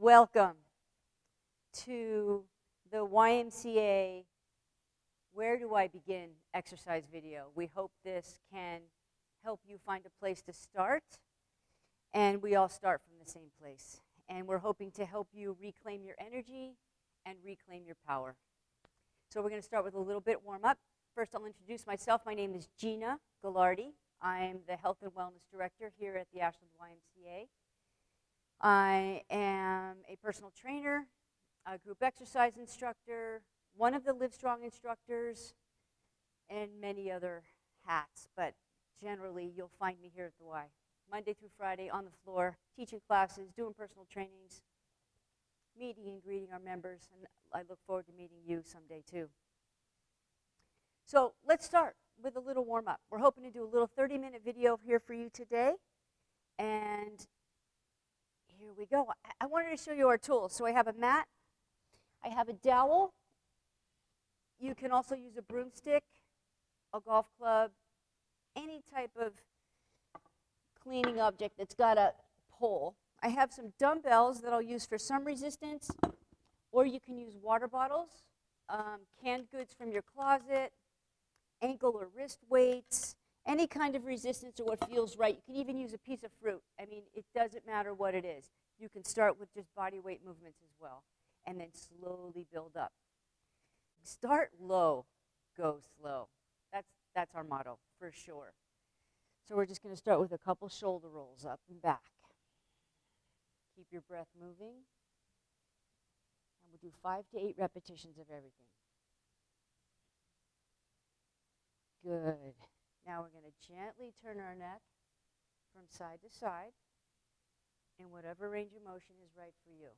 Welcome to the YMCA Where Do I Begin exercise video. We hope this can help you find a place to start, and we all start from the same place. And we're hoping to help you reclaim your energy and reclaim your power. So we're going to start with a little bit warm up. First, I'll introduce myself. My name is Gina Gallardi. I'm the Health and Wellness Director here at the Ashland YMCA. I am a personal trainer, a group exercise instructor, one of the Live Strong instructors, and many other hats. But generally, you'll find me here at the Y. Monday through Friday on the floor, teaching classes, doing personal trainings, meeting and greeting our members, and I look forward to meeting you someday too. So let's start with a little warm-up. We're hoping to do a little 30-minute video here for you today, and here we go. I wanted to show you our tools. So I have a mat, I have a dowel. You can also use a broomstick, a golf club, any type of cleaning object that's got a pole. I have some dumbbells that I'll use for some resistance, or you can use water bottles, canned goods from your closet, ankle or wrist weights, any kind of resistance or what feels right. You can even use a piece of fruit. I mean, it doesn't matter what it is. You can start with just body weight movements as well, and then slowly build up. Start low, go slow. That's our motto, for sure. So we're just going to start with a couple shoulder rolls up and back. Keep your breath moving. And we'll do 5 to 8 repetitions of everything. Good. Now we're going to gently turn our neck from side to side in whatever range of motion is right for you.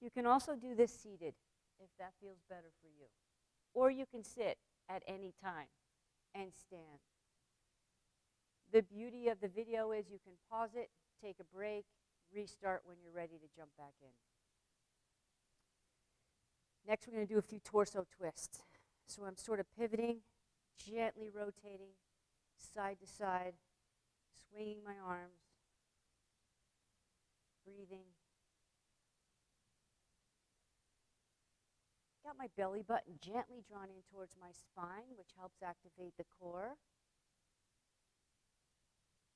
You can also do this seated if that feels better for you. Or you can sit at any time and stand. The beauty of the video is you can pause it, take a break, restart when you're ready to jump back in. Next, we're going to do a few torso twists. So I'm sort of pivoting, gently rotating, side to side, swinging my arms, breathing. Got my belly button gently drawn in towards my spine, which helps activate the core.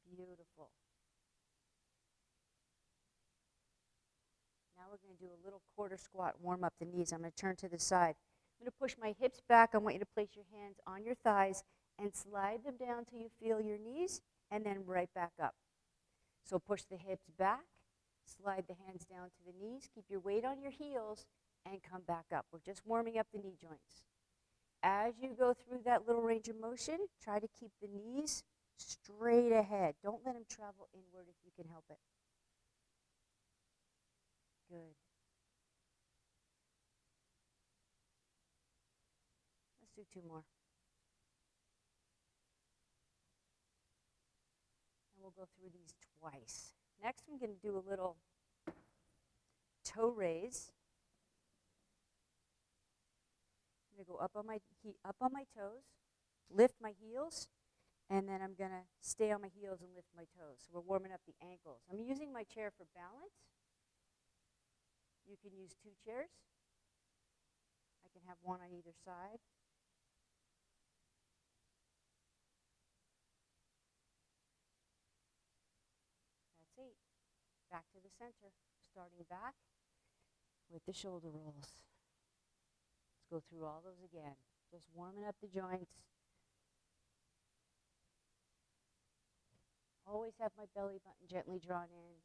Beautiful. Now we're going to do a little quarter squat, warm up the knees. I'm going to turn to the side. I'm going to push my hips back. I want you to place your hands on your thighs and slide them down till you feel your knees, and then right back up. So push the hips back, slide the hands down to the knees, keep your weight on your heels, and come back up. We're just warming up the knee joints. As you go through that little range of motion, try to keep the knees straight ahead. Don't let them travel inward if you can help it. Good. Let's do 2 more. And we'll go through these twice. Next, I'm going to do a little toe raise. I'm going to go up on my toes, lift my heels, and then I'm going to stay on my heels and lift my toes. So we're warming up the ankles. I'm using my chair for balance. You can use 2 chairs. I can have one on either side. That's 8. Back to the center, starting back with the shoulder rolls. Let's go through all those again. Just warming up the joints. Always have my belly button gently drawn in.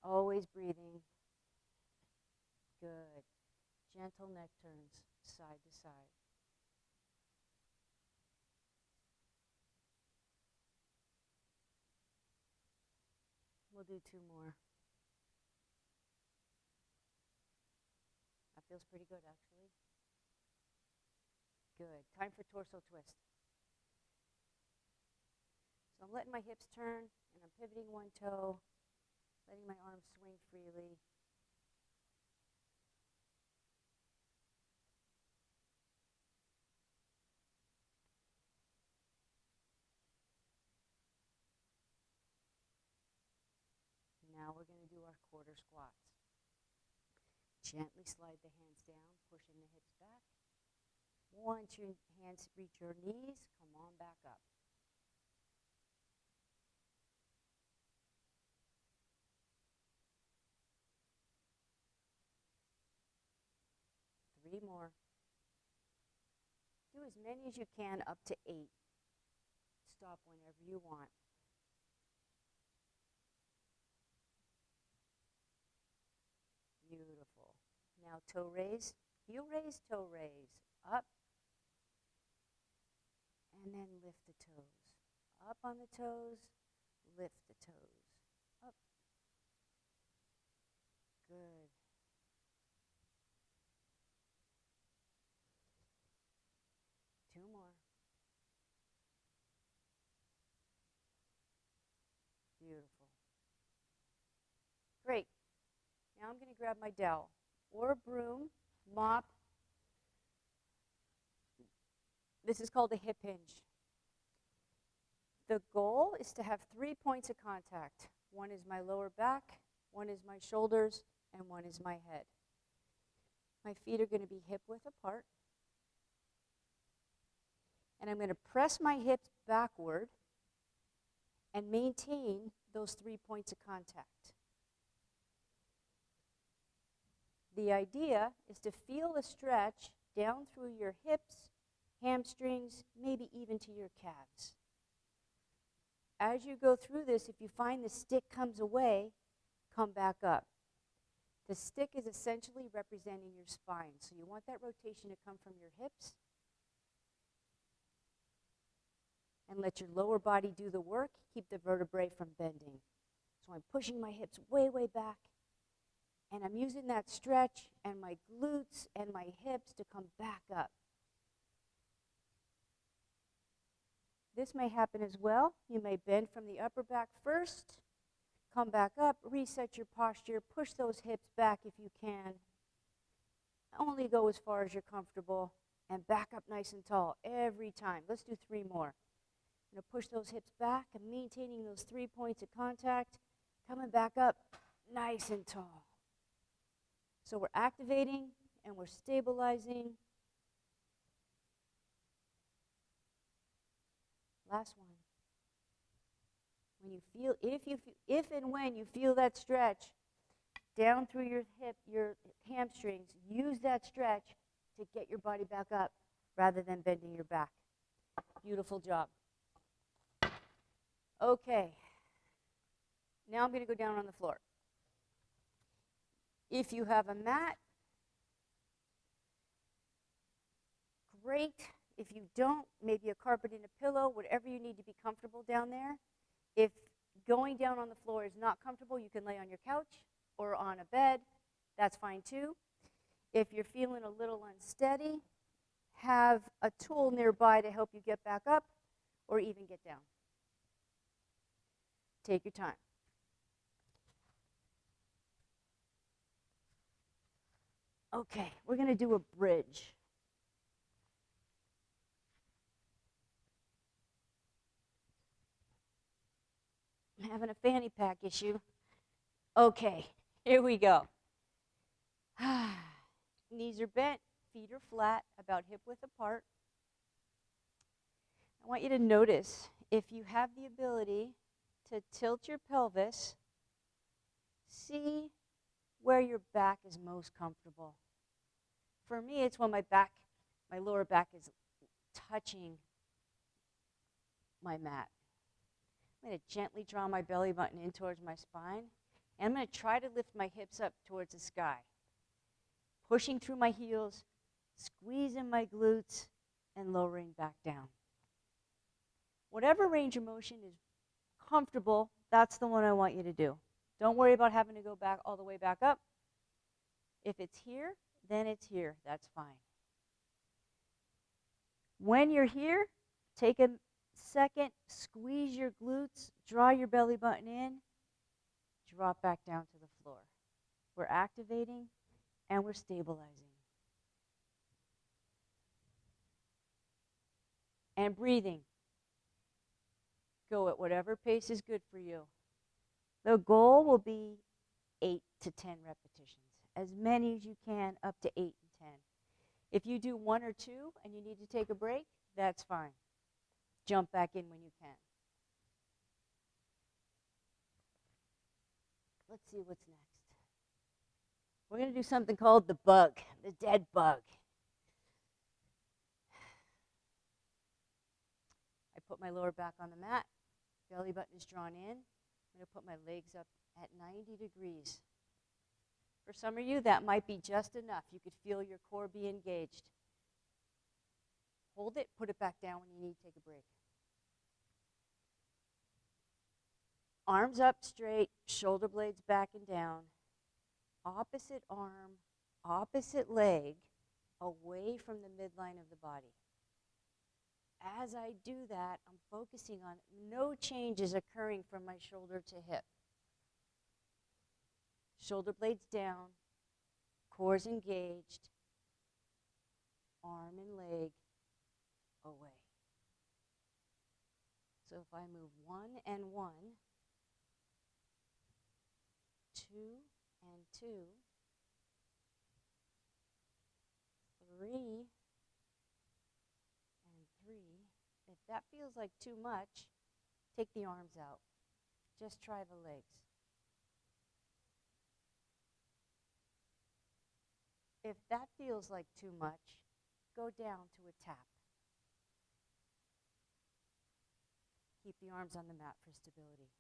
Always breathing. Good. Gentle neck turns side to side. We'll do 2 more. That feels pretty good, actually. Good. Time for torso twist. So I'm letting my hips turn, and I'm pivoting one toe, letting my arms swing freely. quarter squats. Gently slide the hands down, pushing the hips back. Once your hands reach your knees, come on back up. Three more. Do as many as you can, up to 8. Stop whenever you want. Beautiful. Now toe raise, heel raise, toe raise. Up. And then lift the toes. Up on the toes, lift the toes. Up. Good. Two more. Beautiful. Great. Now I'm going to grab my dowel or a broom, mop. This is called a hip hinge. The goal is to have 3 points of contact. One is my lower back, one is my shoulders, and one is my head. My feet are going to be hip width apart. And I'm going to press my hips backward and maintain those 3 points of contact. The idea is to feel a stretch down through your hips, hamstrings, maybe even to your calves. As you go through this, if you find the stick comes away, come back up. The stick is essentially representing your spine, so you want that rotation to come from your hips. And let your lower body do the work, keep the vertebrae from bending. So I'm pushing my hips way, way back, and I'm using that stretch and my glutes and my hips to come back up. This may happen as well. You may bend from the upper back first, come back up, reset your posture, push those hips back if you can. Only go as far as you're comfortable, and back up nice and tall every time. Let's do 3 more. I'm going to push those hips back and maintaining those 3 points of contact, coming back up nice and tall. So we're activating and we're stabilizing. Last one. When you feel, if and when you feel that stretch down through your hip, your hamstrings, use that stretch to get your body back up rather than bending your back. Beautiful job. Okay. Now I'm going to go down on the floor. If you have a mat, great. If you don't, maybe a carpet and a pillow, whatever you need to be comfortable down there. If going down on the floor is not comfortable, you can lay on your couch or on a bed. That's fine too. If you're feeling a little unsteady, have a tool nearby to help you get back up or even get down. Take your time. Okay, we're going to do a bridge. I'm having a fanny pack issue. Okay, here we go. Knees are bent, feet are flat, about hip width apart. I want you to notice if you have the ability to tilt your pelvis, see where your back is most comfortable. For me, it's when my lower back is touching my mat. I'm going to gently draw my belly button in towards my spine, and I'm going to try to lift my hips up towards the sky. Pushing through my heels, squeezing my glutes, and lowering back down. Whatever range of motion is comfortable, that's the one I want you to do. Don't worry about having to go back all the way back up. If it's here, then it's here. That's fine. When you're here, take a second, squeeze your glutes, draw your belly button in, drop back down to the floor. We're activating and we're stabilizing. And breathing. Go at whatever pace is good for you. The goal will be 8 to 10 repetitions. As many as you can, up to 8 and 10. If you do 1 or 2 and you need to take a break, that's fine. Jump back in when you can. Let's see what's next. We're going to do something called the bug, the dead bug. I put my lower back on the mat. Belly button is drawn in. I'm going to put my legs up at 90 degrees. For some of you, that might be just enough. You could feel your core be engaged. Hold it, put it back down when you need to take a break. Arms up straight, shoulder blades back and down. Opposite arm, opposite leg, away from the midline of the body. As I do that, I'm focusing on no changes occurring from my shoulder to hip. Shoulder blades down, core's engaged, arm and leg away. So if I move 1 and 1, 2 and 2, 3 and 3. If that feels like too much, take the arms out. Just try the legs. If that feels like too much, go down to a tap. Keep the arms on the mat for stability.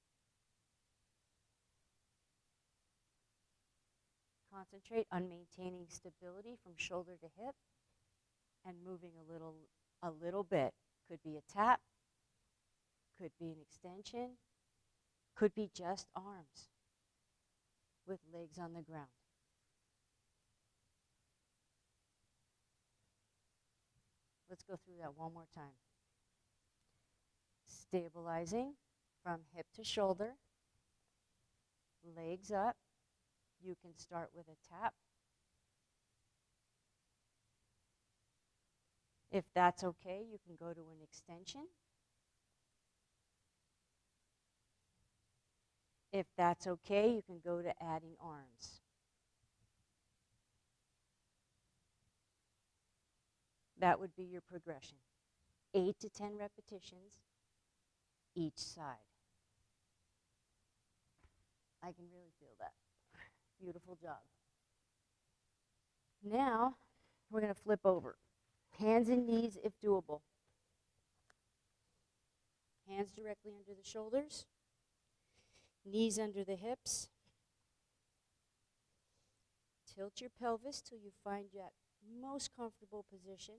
Concentrate on maintaining stability from shoulder to hip and moving a little bit. Could be a tap, could be an extension, could be just arms with legs on the ground. Let's go through that one more time. Stabilizing from hip to shoulder, legs up. You can start with a tap. If that's okay, you can go to an extension. If that's okay, you can go to adding arms. That would be your progression. 8 to 10 repetitions each side. I can really feel that. Beautiful job. Now, we're going to flip over. Hands and knees if doable. Hands directly under the shoulders. Knees under the hips. Tilt your pelvis till you find that most comfortable position.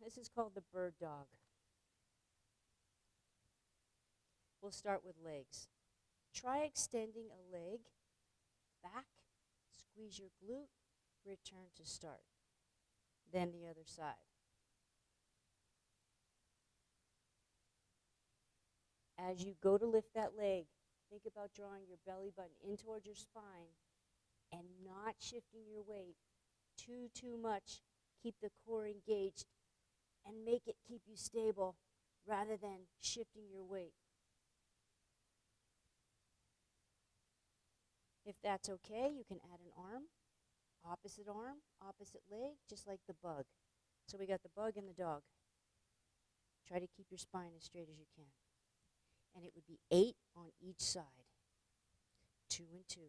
This is called the bird dog. We'll start with legs. Try extending a leg back, squeeze your glute, return to start. Then the other side. As you go to lift that leg, think about drawing your belly button in towards your spine and not shifting your weight too much. Keep the core engaged and make it keep you stable rather than shifting your weight. If that's okay, you can add an arm, opposite leg, just like the bug. So we got the bug and the dog. Try to keep your spine as straight as you can. And it would be 8 on each side, 2 and 2.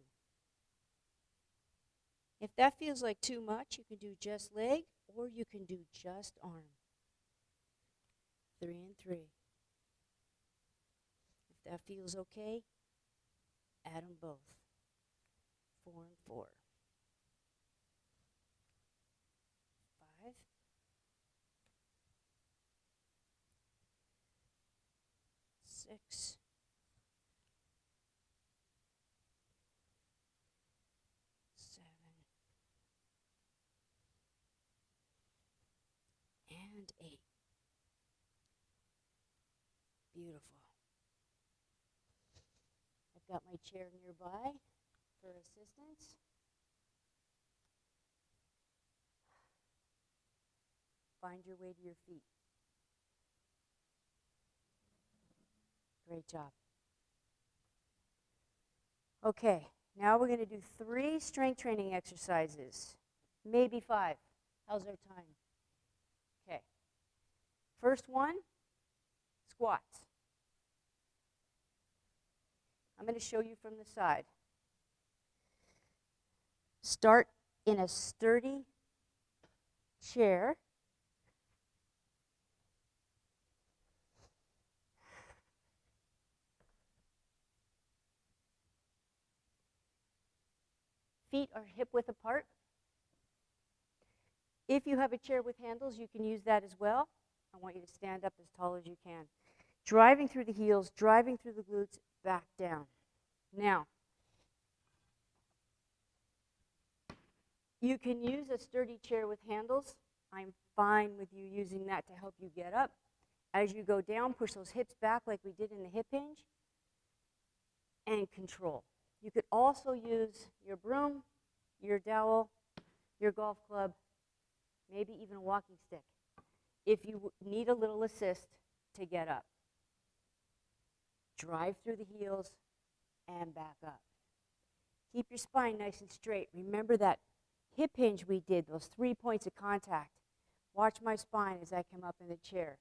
If that feels like too much, you can do just leg or you can do just arm. 3 and 3. If that feels okay, add them both. 4 and 4. 5. 6. 7. And 8. Beautiful. I've got my chair nearby for assistance. Find your way to your feet. Great job. Okay, now we're going to do 3 strength training exercises, maybe 5. How's our time? Okay. First one, squats. I'm going to show you from the side. Start in a sturdy chair. Feet are hip width apart. If you have a chair with handles, you can use that as well. I want you to stand up as tall as you can. Driving through the heels, driving through the glutes, back down. Now, you can use a sturdy chair with handles. I'm fine with you using that to help you get up. As you go down, push those hips back like we did in the hip hinge, and control. You could also use your broom, your dowel, your golf club, maybe even a walking stick, if you need a little assist to get up. Drive through the heels and back up. Keep your spine nice and straight. Remember that hip hinge we did, those 3 points of contact. Watch my spine as I come up in the chair.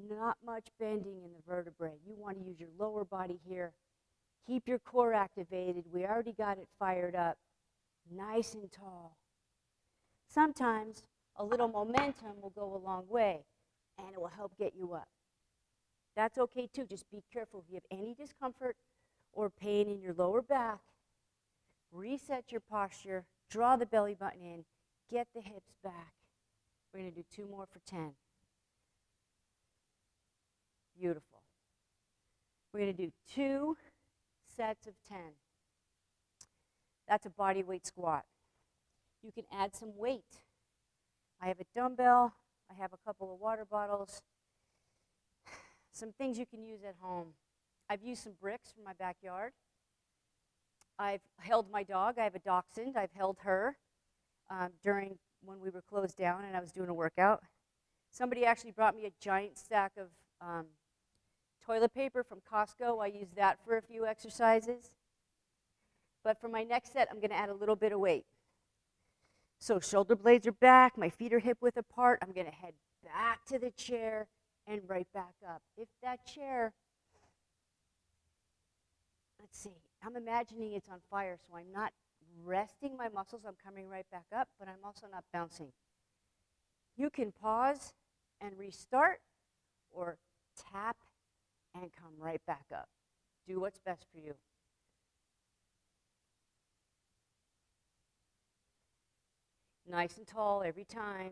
Not much bending in the vertebrae. You want to use your lower body here. Keep your core activated. We already got it fired up. Nice and tall. Sometimes a little momentum will go a long way, and it will help get you up. That's okay too. Just be careful. If you have any discomfort or pain in your lower back, reset your posture, draw the belly button in, get the hips back. We're going to do 2 more for 10. Beautiful. We're going to do 2 sets of 10. That's a body weight squat. You can add some weight. I have a dumbbell. I have a couple of water bottles. Some things you can use at home. I've used some bricks from my backyard. I've held my dog. I have a dachshund. I've held her during when we were closed down and I was doing a workout. Somebody actually brought me a giant stack of toilet paper from Costco. I used that for a few exercises. But for my next set, I'm going to add a little bit of weight. So shoulder blades are back, my feet are hip width apart. I'm going to head back to the chair and right back up. If that chair, let's see, I'm imagining it's on fire, so I'm not resting my muscles. I'm coming right back up, but I'm also not bouncing. You can pause and restart or tap and come right back up. Do what's best for you. Nice and tall every time.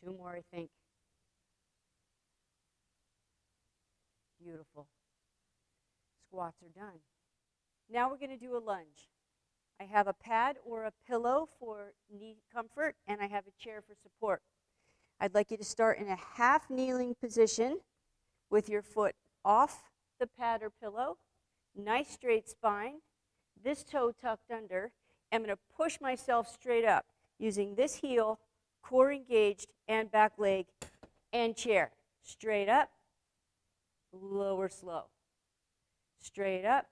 2 more, I think. Beautiful. Squats are done. Now we're going to do a lunge. I have a pad or a pillow for knee comfort, and I have a chair for support. I'd like you to start in a half kneeling position with your foot off the pad or pillow. Nice straight spine. This toe tucked under. I'm going to push myself straight up using this heel, core engaged, and back leg, and chair. Straight up, lower slow. Straight up,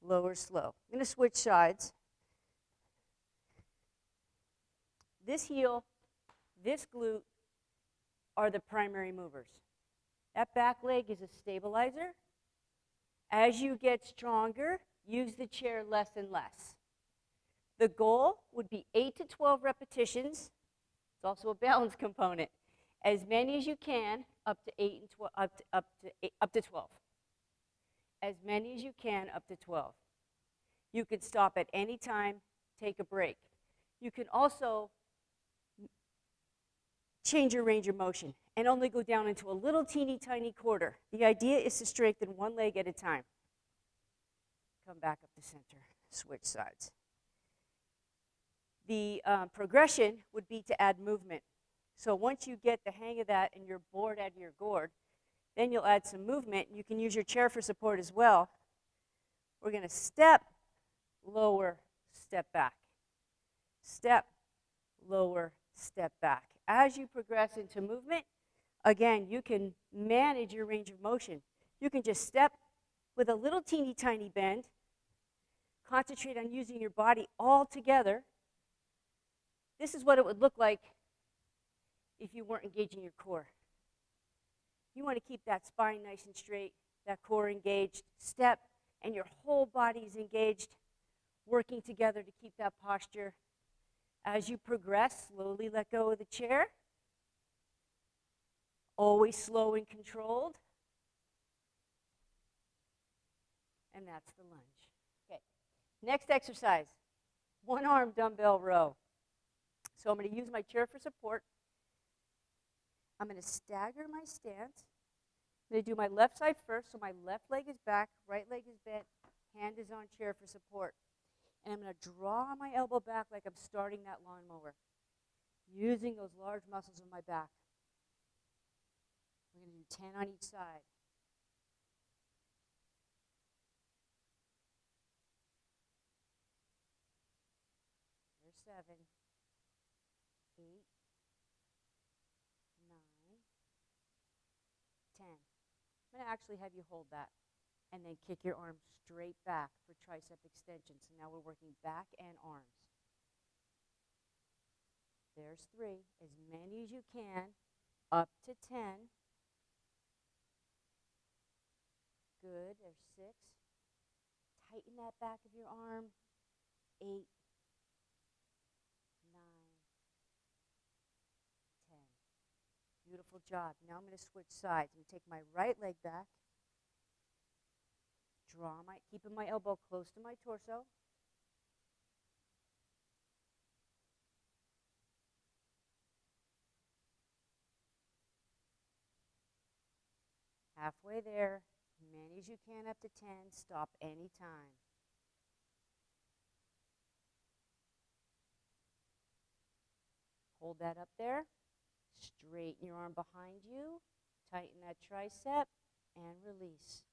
lower slow. I'm going to switch sides. This heel, this glute are the primary movers. That back leg is a stabilizer. As you get stronger, use the chair less and less. The goal would be 8 to 12 repetitions. It's also a balance component. As many as you can, up to 8 and up to 12. As many as you can, up to 12. You can stop at any time, take a break. You can also change your range of motion and only go down into a little teeny tiny quarter. The idea is to strengthen one leg at a time. Come back up to center, switch sides. The progression would be to add movement. So once you get the hang of that and you're bored out of your gourd, then you'll add some movement. You can use your chair for support as well. We're going to step, lower, step back. Step, lower, step back. As you progress into movement, again, you can manage your range of motion. You can just step with a little teeny tiny bend. Concentrate on using your body all together. This is what it would look like if you weren't engaging your core. You want to keep that spine nice and straight, that core engaged. Step, and your whole body is engaged, working together to keep that posture. As you progress, slowly let go of the chair. Always slow and controlled. And that's the lunge. Okay. Next exercise, one arm dumbbell row. So I'm going to use my chair for support. I'm going to stagger my stance. I'm going to do my left side first, so my left leg is back, right leg is bent, hand is on chair for support. And I'm going to draw my elbow back like I'm starting that lawnmower, using those large muscles in my back. We're going to do 10 on each side. There's 7, 8, 9, 10. I'm going to actually have you hold that and then kick your arms straight back for tricep extension. So now we're working back and arms. There's 3, as many as you can, up to 10. Good, there's 6. Tighten that back of your arm. 8, 9, 10. Beautiful job. Now I'm going to switch sides. I'm going to take my right leg back. Keeping my elbow close to my torso. Halfway there, many as you can up to 10. Stop anytime. Hold that up there. Straighten your arm behind you. Tighten that tricep and release.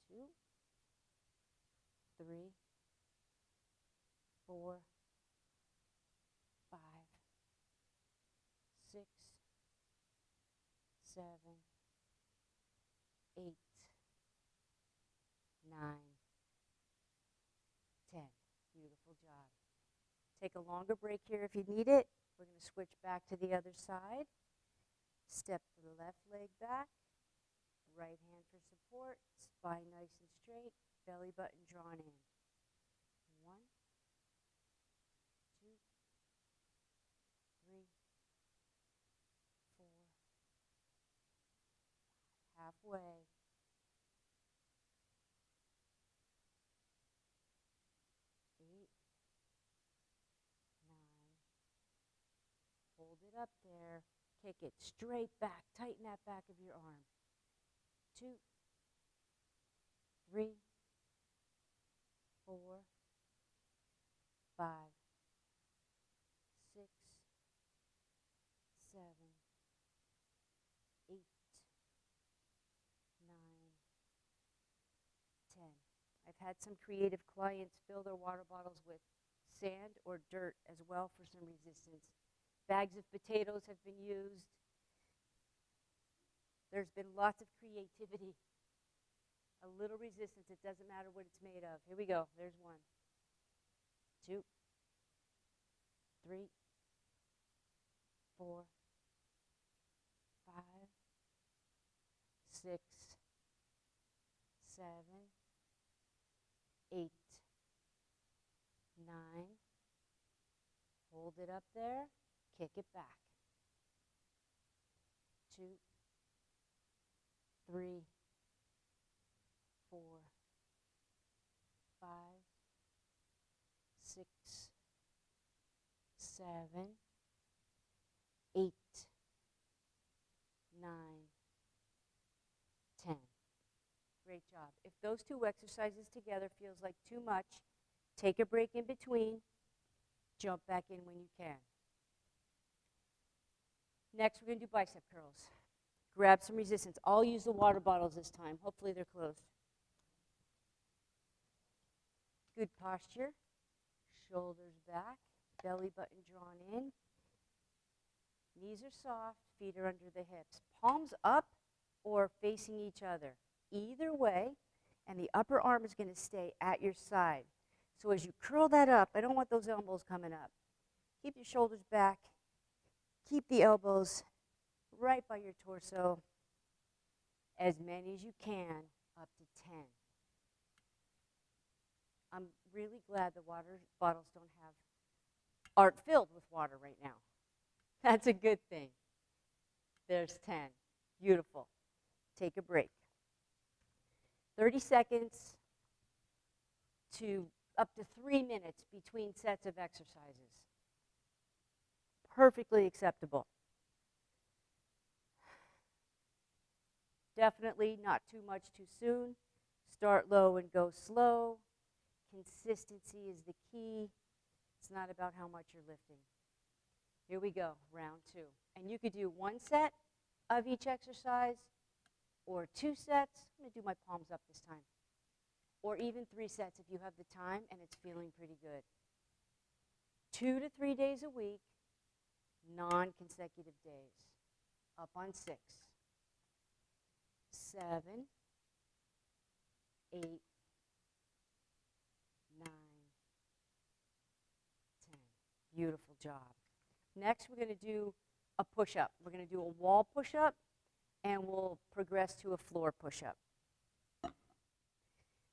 2, 3, 4, 5, 6, 7, 8, 9, 10. Beautiful job. Take a longer break here if you need it. We're going to switch back to the other side. Step the left leg back. Right hand for support. Spine nice and straight. Belly button drawn in. 1, 2, 3, 4, 5. Halfway. 8, 9. Hold it up there. Kick it straight back. Tighten that back of your arm. 2, 3, 4, 5, 6, 7, 8, 9, 10. I've had some creative clients fill their water bottles with sand or dirt as well for some resistance. Bags of potatoes have been used. There's been lots of creativity. A little resistance, it doesn't matter what it's made of. Here we go. There's 1, 2, 3, 4, 5, 6, 7, 8, 9. Hold it up there. Kick it back. 2, 3, 4, 5, 6, 7, 8, 9, 10. Great job. If those 2 exercises together feels like too much, take a break in between. Jump back in when you can. Next, we're going to do bicep curls. Grab some resistance. I'll use the water bottles this time. Hopefully they're closed. Good posture. Shoulders back. Belly button drawn in. Knees are soft. Feet are under the hips. Palms up or facing each other. either way, and the upper arm is going to stay at your side. So as you curl that up, I don't want those elbows coming up. Keep your shoulders back. Keep the elbows right by your torso. As many as you can, up to 10. I'm really glad the water bottles aren't filled with water right now. That's a good thing. There's 10. Beautiful. Take a break. 30 seconds to up to 3 minutes between sets of exercises. Perfectly acceptable. Definitely not too much too soon. Start low and go slow. Consistency is the key. It's not about how much you're lifting. Here we go, round 2. And you could do 1 set of each exercise or 2 sets. I'm going to do my palms up this time. Or even 3 sets if you have the time and it's feeling pretty good. 2 to 3 days a week, non-consecutive days. Up on 6. 7, 8, 9, 10. Beautiful job. Next, we're going to do a push-up. We're going to do a wall push-up, and we'll progress to a floor push-up.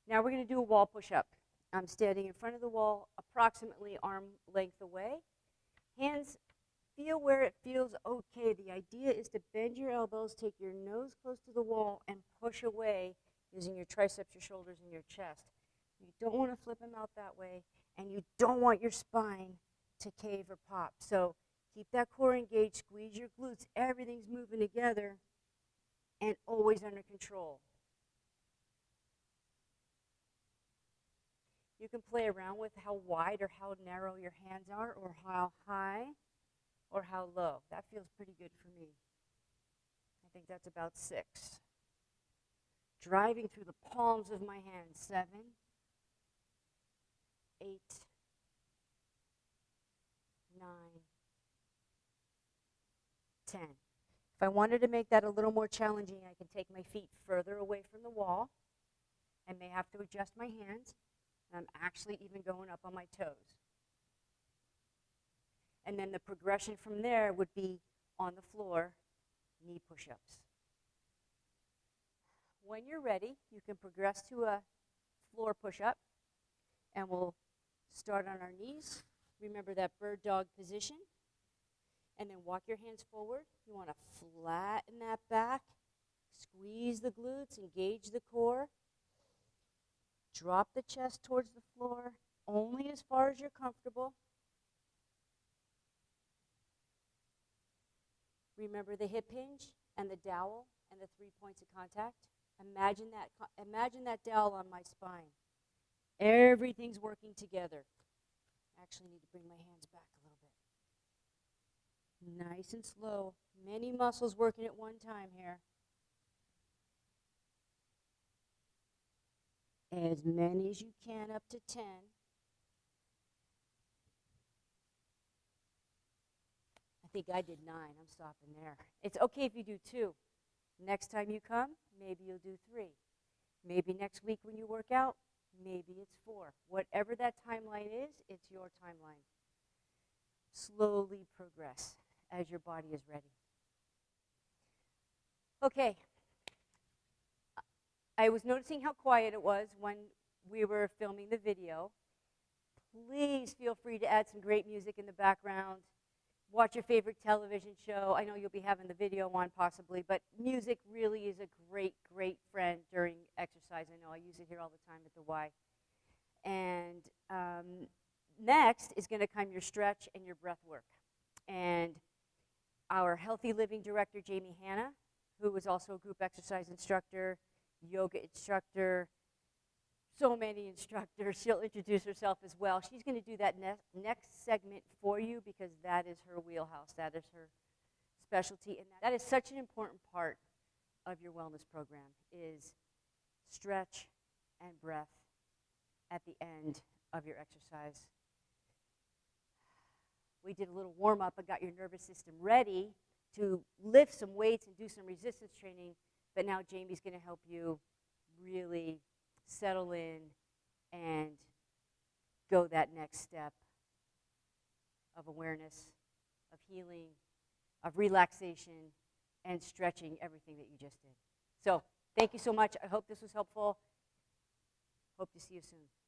Now we're going to do a wall push-up. I'm standing in front of the wall, approximately arm length away. Hands feel where it feels okay. The idea is to bend your elbows, take your nose close to the wall, and push away using your triceps, your shoulders, and your chest. You don't want to flip them out that way, and you don't want your spine to cave or pop. So keep that core engaged, squeeze your glutes, everything's moving together, and always under control. You can play around with how wide or how narrow your hands are, or how high or how low. That feels pretty good for me. I think that's about 6. Driving through the palms of my hands. 7, 8, 9, 10. If I wanted to make that a little more challenging, I can take my feet further away from the wall. I may have to adjust my hands. And I'm actually even going up on my toes. And then the progression from there would be on the floor, knee push-ups. When you're ready, you can progress to a floor push-up. And we'll start on our knees. Remember that bird dog position. And then walk your hands forward. You want to flatten that back. Squeeze the glutes, engage the core. Drop the chest towards the floor, only as far as you're comfortable. Remember the hip hinge and the dowel and the 3 points of contact. Imagine that dowel on my spine. Everything's working together. I actually need to bring my hands back a little bit. Nice and slow. Many muscles working at one time here. As many as you can, up to 10. I think I did 9. I'm stopping there. It's okay if you do 2. Next time you come, maybe you'll do 3. Maybe next week when you work out, maybe it's 4. Whatever that timeline is, it's your timeline. Slowly progress as your body is ready. Okay. I was noticing how quiet it was when we were filming the video. Please feel free to add some great music in the background. Watch your favorite television show. I know you'll be having the video on possibly, but music really is a great, great friend during exercise. I know I use it here all the time at the Y. And next is going to come your stretch and your breath work. And our Healthy Living Director, Jamie Hanna, who is also a group exercise instructor, yoga instructor, so many instructors. She'll introduce herself as well. She's going to do that next segment for you because that is her wheelhouse. That is her specialty. And that is such an important part of your wellness program is stretch and breath at the end of your exercise. We did a little warm-up and got your nervous system ready to lift some weights and do some resistance training. But now Jamie's going to help you really settle in and go that next step of awareness, of healing, of relaxation, and stretching everything that you just did. So thank you so much. I hope this was helpful. Hope to see you soon.